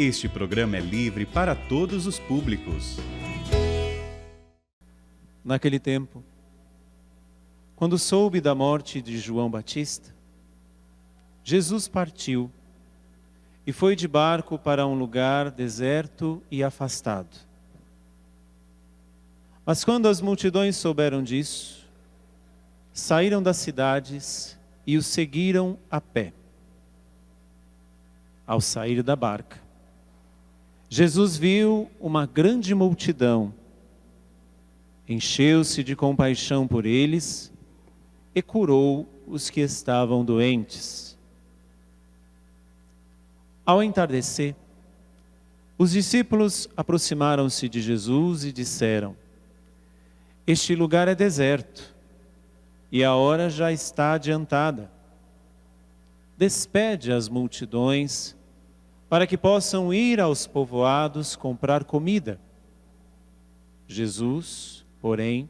Este programa é livre para todos os públicos. Naquele tempo, quando soube da morte de João Batista, Jesus partiu e foi de barco para um lugar deserto e afastado. Mas quando as multidões souberam disso, saíram das cidades e o seguiram a pé. Ao sair da barca, Jesus viu uma grande multidão, encheu-se de compaixão por eles e curou os que estavam doentes. Ao entardecer, os discípulos aproximaram-se de Jesus e disseram: "Este lugar é deserto e a hora já está adiantada. Despede as multidões para que possam ir aos povoados comprar comida." Jesus, porém,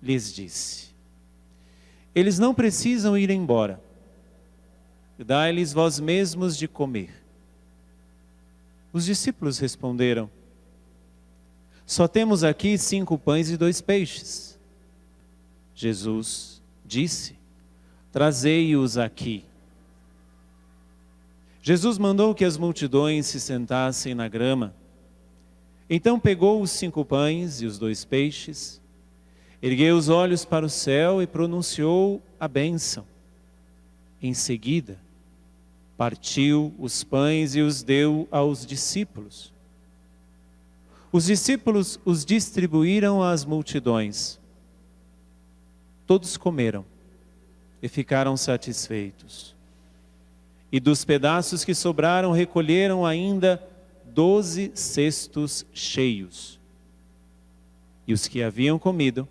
lhes disse: "Eles não precisam ir embora. Dai-lhes vós mesmos de comer." Os discípulos responderam: "Só temos aqui 5 pães e 2 peixes." Jesus disse: "Trazei-os aqui." Jesus mandou que as multidões se sentassem na grama. Então pegou os 5 pães e os 2 peixes, ergueu os olhos para o céu e pronunciou a bênção. Em seguida, partiu os pães e os deu aos discípulos. Os discípulos os distribuíram às multidões. Todos comeram e ficaram satisfeitos. E dos pedaços que sobraram, recolheram ainda 12 cestos cheios. E os que haviam comido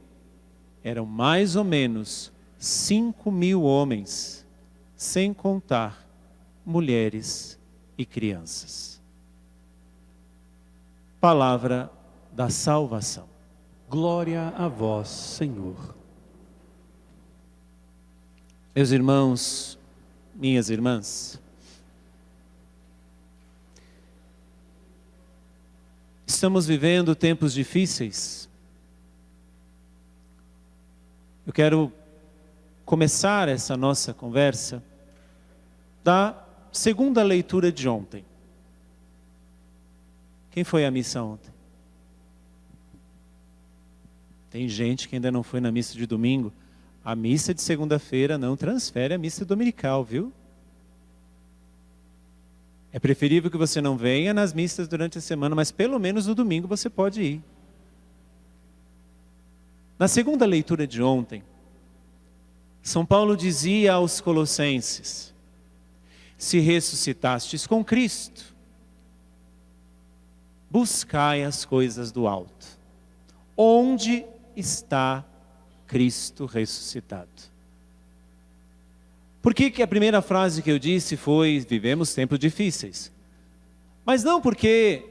eram mais ou menos 5.000 homens, sem contar mulheres e crianças. Palavra da salvação. Glória a vós, Senhor. Meus irmãos, minhas irmãs, estamos vivendo tempos difíceis. Eu quero começar essa nossa conversa da segunda leitura de ontem. Quem foi à missa ontem? Tem gente que ainda não foi na missa de domingo. A missa de segunda-feira não transfere a missa dominical, viu? É preferível que você não venha nas missas durante a semana, mas pelo menos no domingo você pode ir. Na segunda leitura de ontem, São Paulo dizia aos Colossenses: "Se ressuscitastes com Cristo, buscai as coisas do alto, onde está Cristo ressuscitado." Por que a primeira frase que eu disse foi: vivemos tempos difíceis? Mas não porque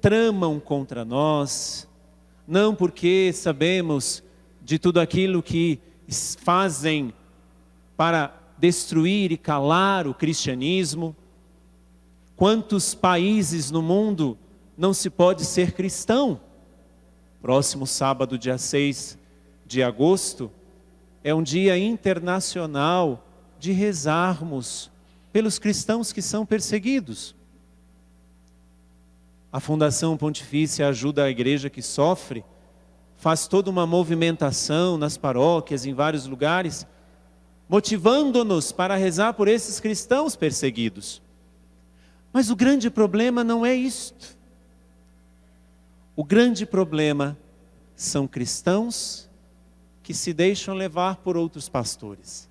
tramam contra nós, não porque sabemos de tudo aquilo que fazem para destruir e calar o cristianismo. Quantos países no mundo não se pode ser cristão? Próximo sábado, dia 6 de agosto, é um dia internacional de rezarmos pelos cristãos que são perseguidos. A Fundação Pontifícia Ajuda a Igreja que Sofre faz toda uma movimentação nas paróquias, em vários lugares, motivando-nos para rezar por esses cristãos perseguidos. Mas o grande problema não é isto. O grande problema são cristãos que se deixam levar por outros pastores.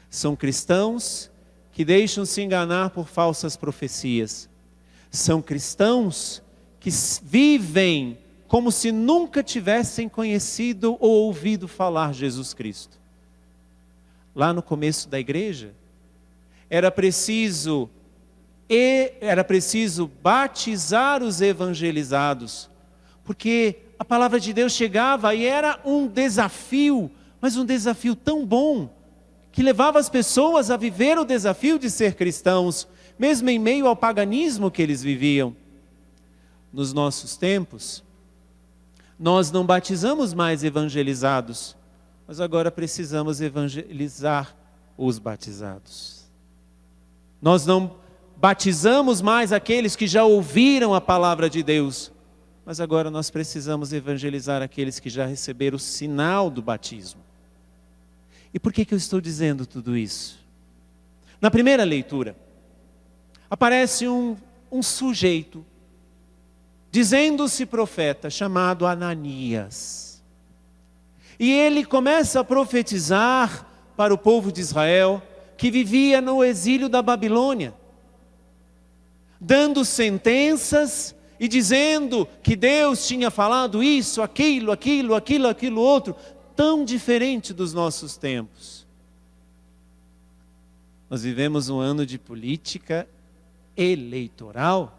São cristãos que deixam se enganar por falsas profecias. São cristãos que vivem como se nunca tivessem conhecido ou ouvido falar Jesus Cristo. Lá no começo da igreja, era preciso batizar os evangelizados, porque a palavra de Deus chegava e era um desafio, mas um desafio tão bom, que levava as pessoas a viver o desafio de ser cristãos, mesmo em meio ao paganismo que eles viviam. Nos nossos tempos, nós não batizamos mais evangelizados, mas agora precisamos evangelizar os batizados. Nós não batizamos mais aqueles que já ouviram a palavra de Deus, mas agora nós precisamos evangelizar aqueles que já receberam o sinal do batismo. E por que eu estou dizendo tudo isso? Na primeira leitura, aparece um sujeito, dizendo-se profeta, chamado Ananias. E ele começa a profetizar para o povo de Israel, que vivia no exílio da Babilônia, dando sentenças e dizendo que Deus tinha falado isso, aquilo outro, tão diferente dos nossos tempos. Nós vivemos um ano de política eleitoral,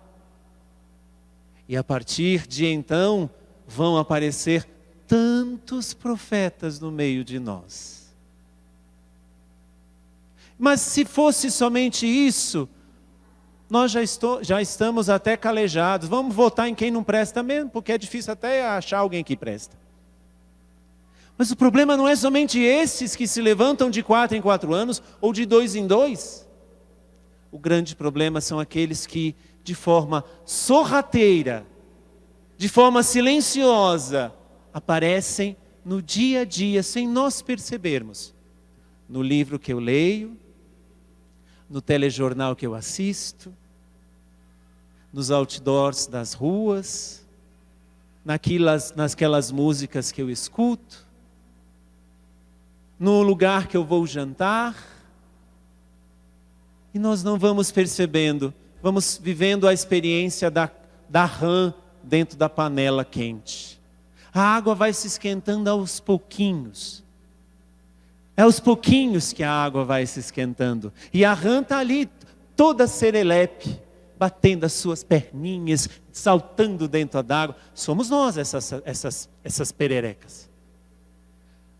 e a partir de então vão aparecer tantos profetas no meio de nós. Mas se fosse somente isso, nós já estamos até calejados. Vamos votar em quem não presta mesmo, porque é difícil até achar alguém que presta. Mas o problema não é somente esses que se levantam de 4 em 4 anos ou de 2 em 2. O grande problema são aqueles que, de forma sorrateira, de forma silenciosa, aparecem no dia a dia, sem nós percebermos. No livro que eu leio, no telejornal que eu assisto, nos outdoors das ruas, naquelas músicas que eu escuto, no lugar que eu vou jantar, e nós não vamos percebendo, vamos vivendo a experiência da rã dentro da panela quente. A água vai se esquentando aos pouquinhos. É aos pouquinhos que a água vai se esquentando. E a rã está ali, toda serelepe, batendo as suas perninhas, saltando dentro d'água. Somos nós essas pererecas.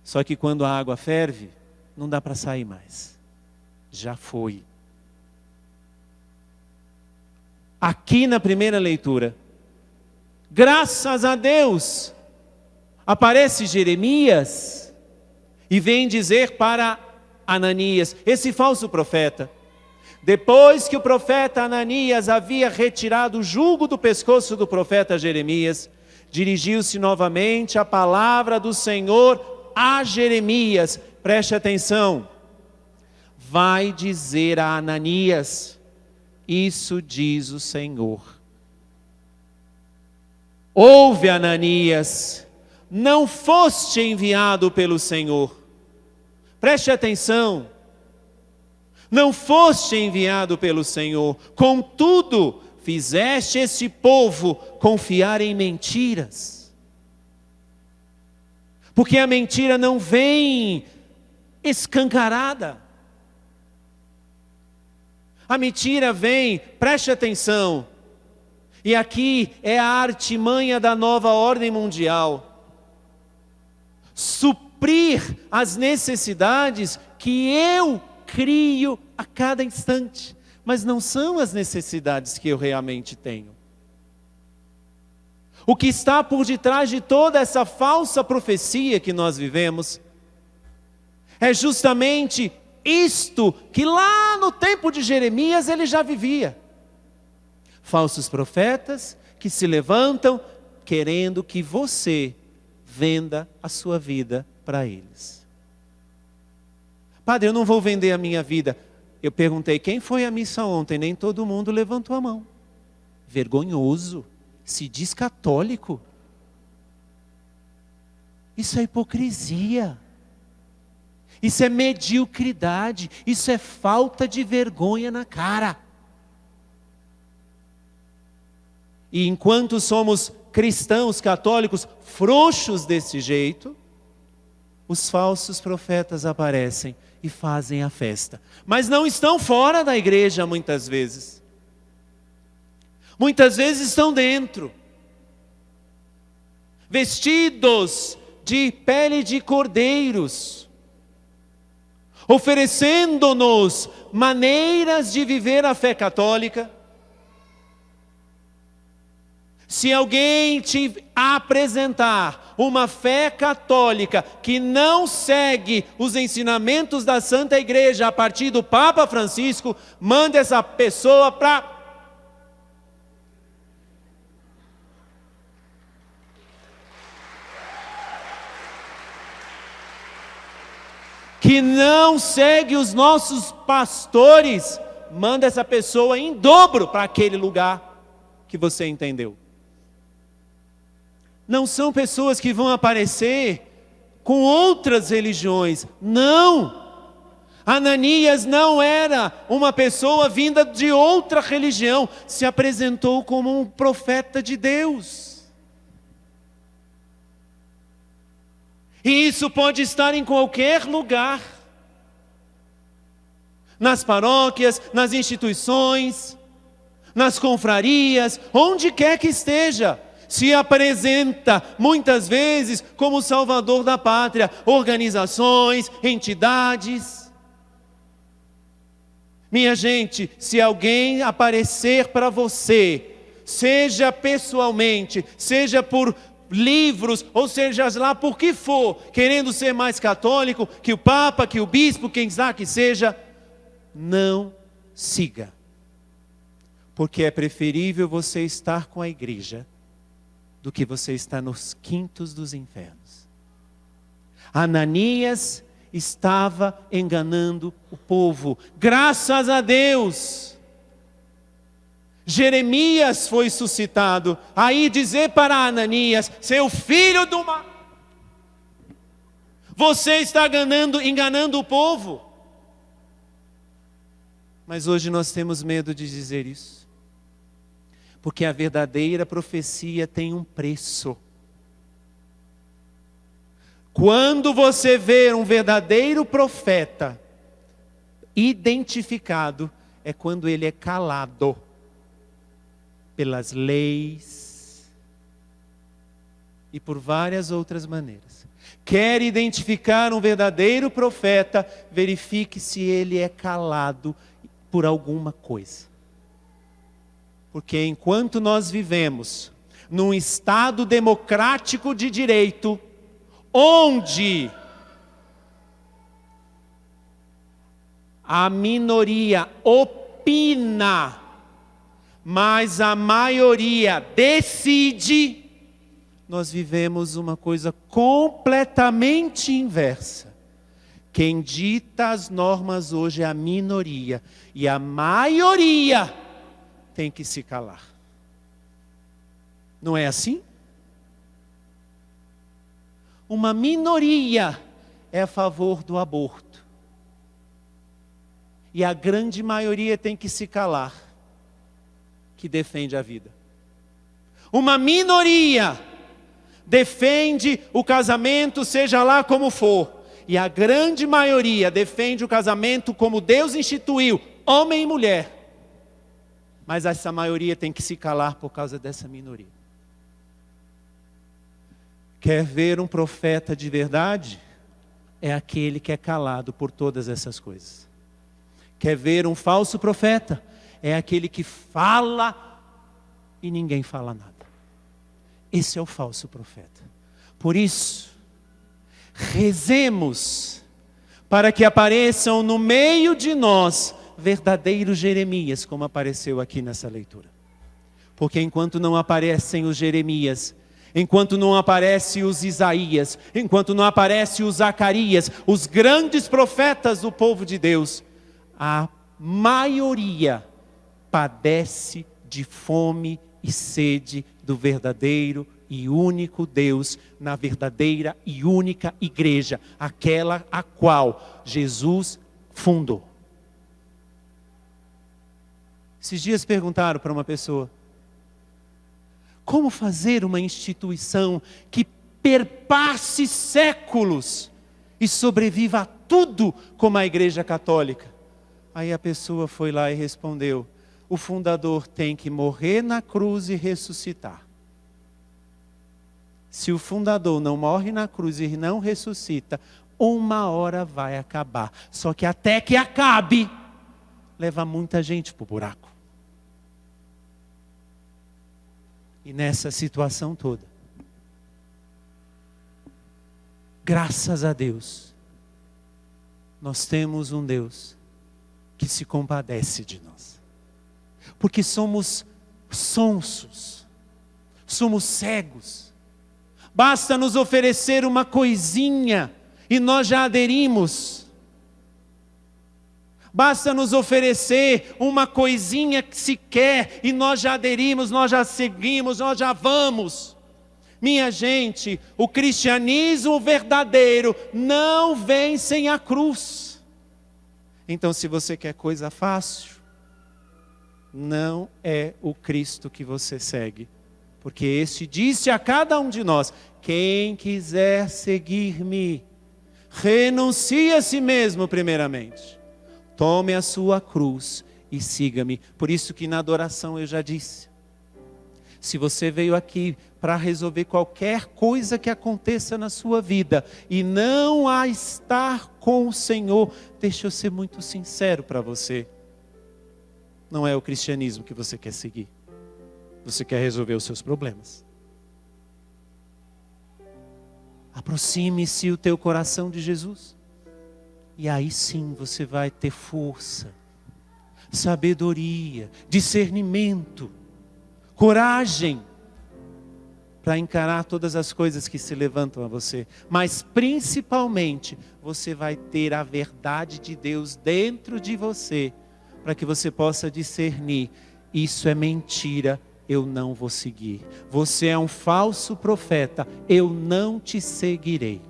Só que quando a água ferve, não dá para sair mais. Já foi. Aqui na primeira leitura, graças a Deus, aparece Jeremias e vem dizer para Ananias, esse falso profeta, depois que o profeta Ananias havia retirado o jugo do pescoço do profeta Jeremias, dirigiu-se novamente a palavra do Senhor a Jeremias. Preste atenção, vai dizer a Ananias, isso diz o Senhor. Ouve, Ananias, não foste enviado pelo Senhor. Preste atenção, não foste enviado pelo Senhor, contudo, fizeste esse povo confiar em mentiras. Porque a mentira não vem escancarada. A mentira vem, preste atenção, e aqui é a artimanha da nova ordem mundial. Suprir as necessidades que eu crio a cada instante, mas não são as necessidades que eu realmente tenho. O que está por detrás de toda essa falsa profecia que nós vivemos é justamente isto que lá no tempo de Jeremias ele já vivia. Falsos profetas que se levantam querendo que você venda a sua vida para eles. Padre, eu não vou vender a minha vida. Eu perguntei, quem foi à missa ontem? Nem todo mundo levantou a mão. Vergonhoso. Se diz católico. Isso é hipocrisia. Isso é mediocridade. Isso é falta de vergonha na cara. E enquanto somos cristãos católicos frouxos desse jeito, os falsos profetas aparecem e fazem a festa. Mas não estão fora da igreja muitas vezes. Muitas vezes estão dentro. Vestidos de pele de cordeiros. oferecendo-nos maneiras de viver a fé católica. Se alguém te apresentar uma fé católica que não segue os ensinamentos da Santa Igreja a partir do Papa Francisco, mande essa pessoa para... que não segue os nossos pastores, manda essa pessoa em dobro para aquele lugar que você entendeu. Não são pessoas que vão aparecer com outras religiões. Não! Ananias não era uma pessoa vinda de outra religião. Se apresentou como um profeta de Deus. E isso pode estar em qualquer lugar. Nas paróquias, nas instituições, nas confrarias, onde quer que esteja. Se apresenta muitas vezes como o salvador da pátria, organizações, entidades. Minha gente, se alguém aparecer para você, seja pessoalmente, seja por livros, ou seja lá por que for, querendo ser mais católico que o Papa, que o Bispo, quem sabe que seja, não siga. Porque é preferível você estar com a igreja do que você está nos quintos dos infernos. Ananias estava enganando o povo. Graças a Deus, Jeremias foi suscitado. Aí dizer para Ananias, seu filho do mal, você está enganando o povo. Mas hoje nós temos medo de dizer isso. Porque a verdadeira profecia tem um preço. Quando você vê um verdadeiro profeta identificado, é quando ele é calado pelas leis e por várias outras maneiras. Quer identificar um verdadeiro profeta, verifique se ele é calado por alguma coisa. Porque enquanto nós vivemos num Estado democrático de direito, onde a minoria opina, mas a maioria decide, nós vivemos uma coisa completamente inversa. Quem dita as normas hoje é a minoria, e a maioria tem que se calar. Não é assim? Uma minoria é a favor do aborto. E a grande maioria tem que se calar, que defende a vida. Uma minoria defende o casamento, seja lá como for. E a grande maioria defende o casamento como Deus instituiu, homem e mulher. Mas essa maioria tem que se calar por causa dessa minoria. Quer ver um profeta de verdade? É aquele que é calado por todas essas coisas. Quer ver um falso profeta? É aquele que fala e ninguém fala nada. Esse é o falso profeta. Por isso, rezemos para que apareçam no meio de nós verdadeiros Jeremias, como apareceu aqui nessa leitura. Porque enquanto não aparecem os Jeremias, enquanto não aparecem os Isaías, enquanto não aparecem os Zacarias, os grandes profetas do povo de Deus, a maioria padece de fome e sede do verdadeiro e único Deus, na verdadeira e única igreja, aquela a qual Jesus fundou. Esses dias perguntaram para uma pessoa: como fazer uma instituição que perpasse séculos e sobreviva a tudo como a Igreja Católica? Aí a pessoa foi lá e respondeu: o fundador tem que morrer na cruz e ressuscitar. Se o fundador não morre na cruz e não ressuscita, uma hora vai acabar. Só que até que acabe, leva muita gente para o buraco. E nessa situação toda, graças a Deus, nós temos um Deus que se compadece de nós. Porque somos sonsos, somos cegos. Basta nos oferecer uma coisinha e nós já aderimos. Basta nos oferecer uma coisinha que se quer e nós já aderimos, nós já seguimos, nós já vamos. Minha gente, o cristianismo verdadeiro não vem sem a cruz. Então, se você quer coisa fácil, não é o Cristo que você segue. Porque este disse a cada um de nós: quem quiser seguir-me, renuncie a si mesmo primeiramente. Tome a sua cruz e siga-me. Por isso que na adoração eu já disse. Se você veio aqui para resolver qualquer coisa que aconteça na sua vida e não a estar com o Senhor, deixa eu ser muito sincero para você. Não é o cristianismo que você quer seguir. Você quer resolver os seus problemas. Aproxime-se o teu coração de Jesus. E aí sim você vai ter força, sabedoria, discernimento, coragem para encarar todas as coisas que se levantam a você. Mas principalmente, você vai ter a verdade de Deus dentro de você, para que você possa discernir: isso é mentira, eu não vou seguir. Você é um falso profeta, eu não te seguirei.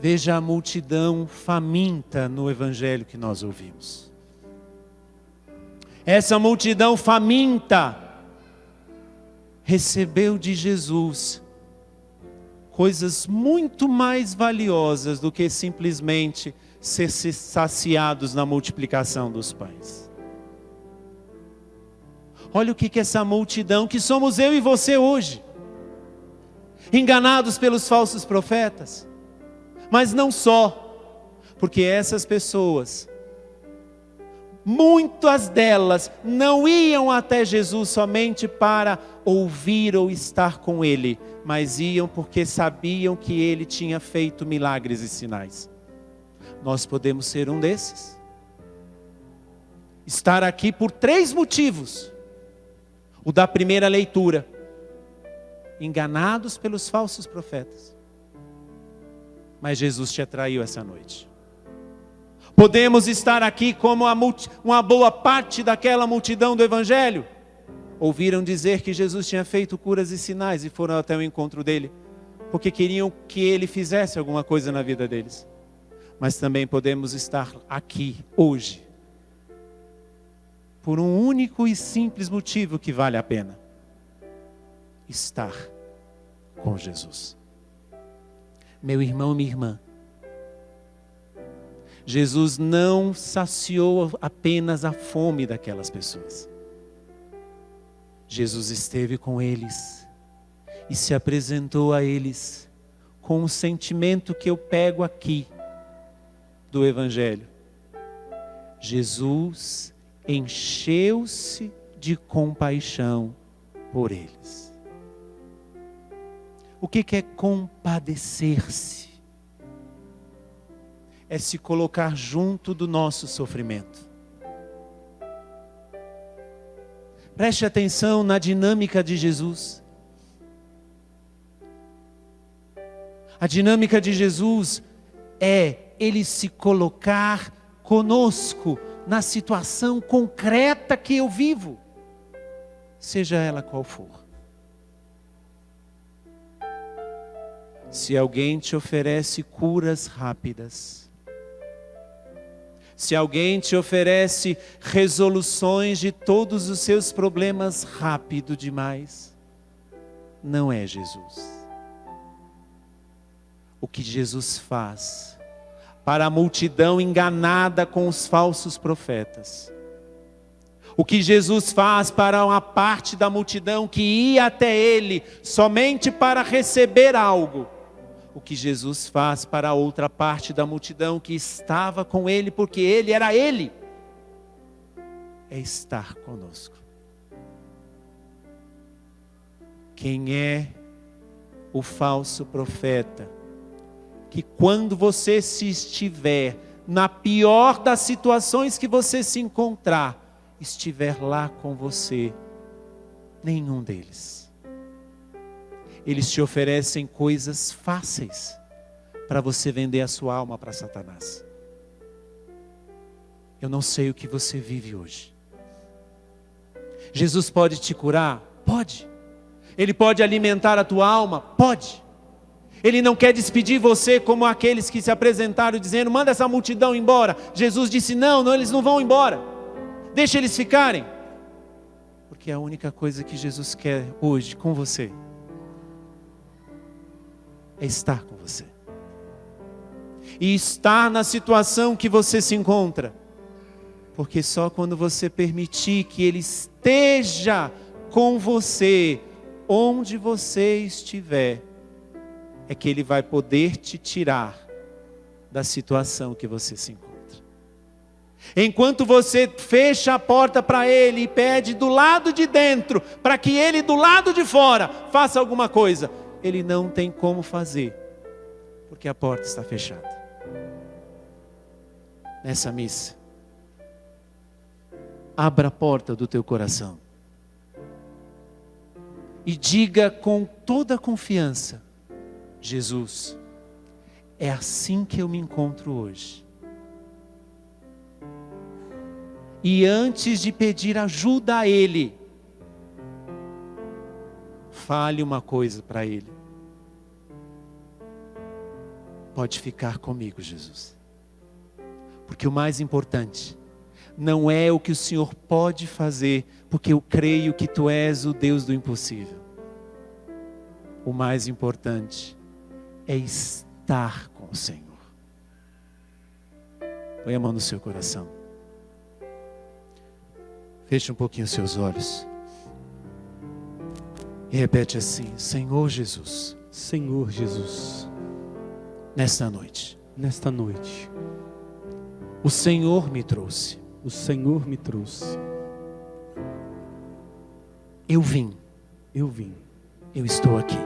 Veja a multidão faminta no evangelho que nós ouvimos. Essa multidão faminta recebeu de Jesus coisas muito mais valiosas do que simplesmente ser saciados na multiplicação dos pães. Olha o que essa multidão, que somos eu e você hoje, enganados pelos falsos profetas. Mas não só, porque essas pessoas, muitas delas não iam até Jesus somente para ouvir ou estar com Ele, mas iam porque sabiam que Ele tinha feito milagres e sinais. Nós podemos ser um desses. Estar aqui por 3 motivos. O da primeira leitura: enganados pelos falsos profetas. Mas Jesus te atraiu essa noite. Podemos estar aqui como uma boa parte daquela multidão do Evangelho. Ouviram dizer que Jesus tinha feito curas e sinais e foram até o encontro dele, porque queriam que ele fizesse alguma coisa na vida deles. Mas também podemos estar aqui hoje por um único e simples motivo que vale a pena: estar com Jesus. Meu irmão, minha irmã, Jesus não saciou apenas a fome daquelas pessoas. Jesus esteve com eles e se apresentou a eles com um sentimento que eu pego aqui do Evangelho. Jesus encheu-se de compaixão por eles. O que é compadecer-se? É se colocar junto do nosso sofrimento. Preste atenção na dinâmica de Jesus. A dinâmica de Jesus é Ele se colocar conosco na situação concreta que eu vivo, seja ela qual for. Se alguém te oferece curas rápidas, se alguém te oferece resoluções de todos os seus problemas rápido demais, não é Jesus. O que Jesus faz para a multidão enganada com os falsos profetas, o que Jesus faz para uma parte da multidão que ia até Ele somente para receber algo, o que Jesus faz para a outra parte da multidão que estava com ele, porque ele era ele, é estar conosco. Quem é o falso profeta? Que quando você se estiver na pior das situações que você se encontrar, estiver lá com você. Nenhum deles. Eles te oferecem coisas fáceis para você vender a sua alma para Satanás. Eu não sei o que você vive hoje. Jesus pode te curar? Pode. Ele pode alimentar a tua alma? Pode. Ele não quer despedir você como aqueles que se apresentaram dizendo, manda essa multidão embora. Jesus disse, não, eles não vão embora. Deixa eles ficarem. Porque a única coisa que Jesus quer hoje com você é estar com você. E estar na situação que você se encontra. Porque só quando você permitir que Ele esteja com você, onde você estiver, é que Ele vai poder te tirar da situação que você se encontra. Enquanto você fecha a porta para Ele e pede do lado de dentro, para que Ele do lado de fora faça alguma coisa, Ele não tem como fazer, porque a porta está fechada. Nessa missa, abra a porta do teu coração e diga com toda a confiança, Jesus, é assim que eu me encontro hoje. E antes de pedir ajuda a Ele, fale uma coisa para Ele. Pode ficar comigo, Jesus. Porque o mais importante não é o que o Senhor pode fazer, porque eu creio que Tu és o Deus do impossível. O mais importante é estar com o Senhor. Põe a mão no seu coração. Feche um pouquinho os seus olhos. E repete assim, Senhor Jesus. Senhor Jesus. Nesta noite. Nesta noite. O Senhor me trouxe. O Senhor me trouxe. Eu vim. Eu vim. Eu estou aqui.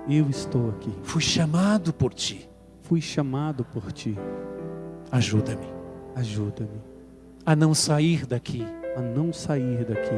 Eu estou aqui. Fui chamado por Ti. Fui chamado por Ti. Ajuda-me. Ajuda-me. A não sair daqui. A não sair daqui.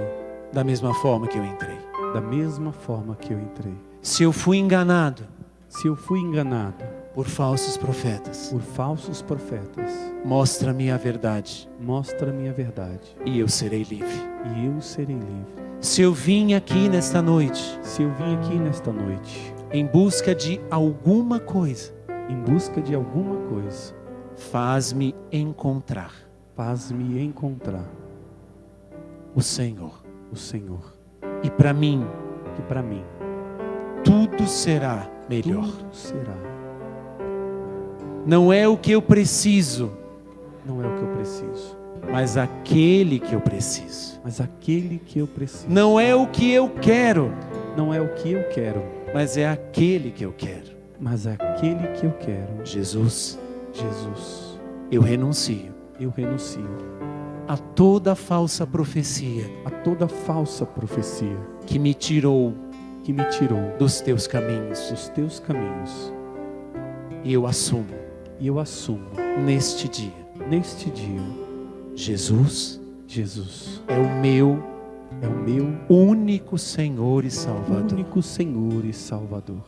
Da mesma forma que eu entrei. Da mesma forma que eu entrei. Se eu fui enganado. Se eu fui enganado. Por falsos profetas. Por falsos profetas. Mostra-me a verdade. Mostra-me a verdade. E eu serei livre. E eu serei livre. Se eu vim aqui nesta noite. Se eu vim aqui nesta noite. Em busca de alguma coisa. Em busca de alguma coisa. Faz-me encontrar. Faz-me encontrar. O Senhor. O Senhor. E para mim. E para mim. Tudo será melhor. Tudo será. Não é o que eu preciso. Não é o que eu preciso. Mas aquele que eu preciso. Mas aquele que eu preciso. Não é o que eu quero. Não é o que eu quero. Mas é aquele que eu quero. Mas é aquele que eu quero. Jesus. Jesus. Eu renuncio. Eu renuncio. A toda falsa profecia. A toda falsa profecia. Que me tirou. Que me tirou. Dos teus caminhos. Dos teus caminhos. E eu assumo. E eu assumo. Neste dia. Neste dia. Jesus. Jesus. É o meu único Senhor e Salvador. Único Senhor e Salvador.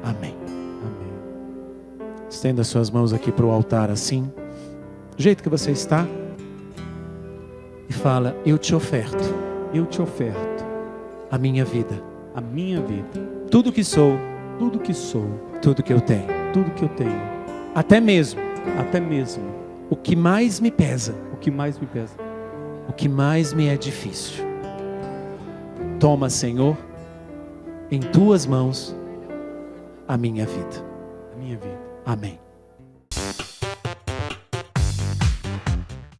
Amém. Amém. Estenda suas mãos aqui para o altar assim. Do jeito que você está. E fala, eu te oferto. Eu te oferto. A minha vida. A minha vida. Tudo que sou. Tudo que sou. Tudo que eu tenho. Tudo que eu tenho. Até mesmo. Até mesmo. O que mais me pesa. O que mais me pesa. O que mais me é difícil. Toma, Senhor, em tuas mãos a minha vida. A minha vida. Amém.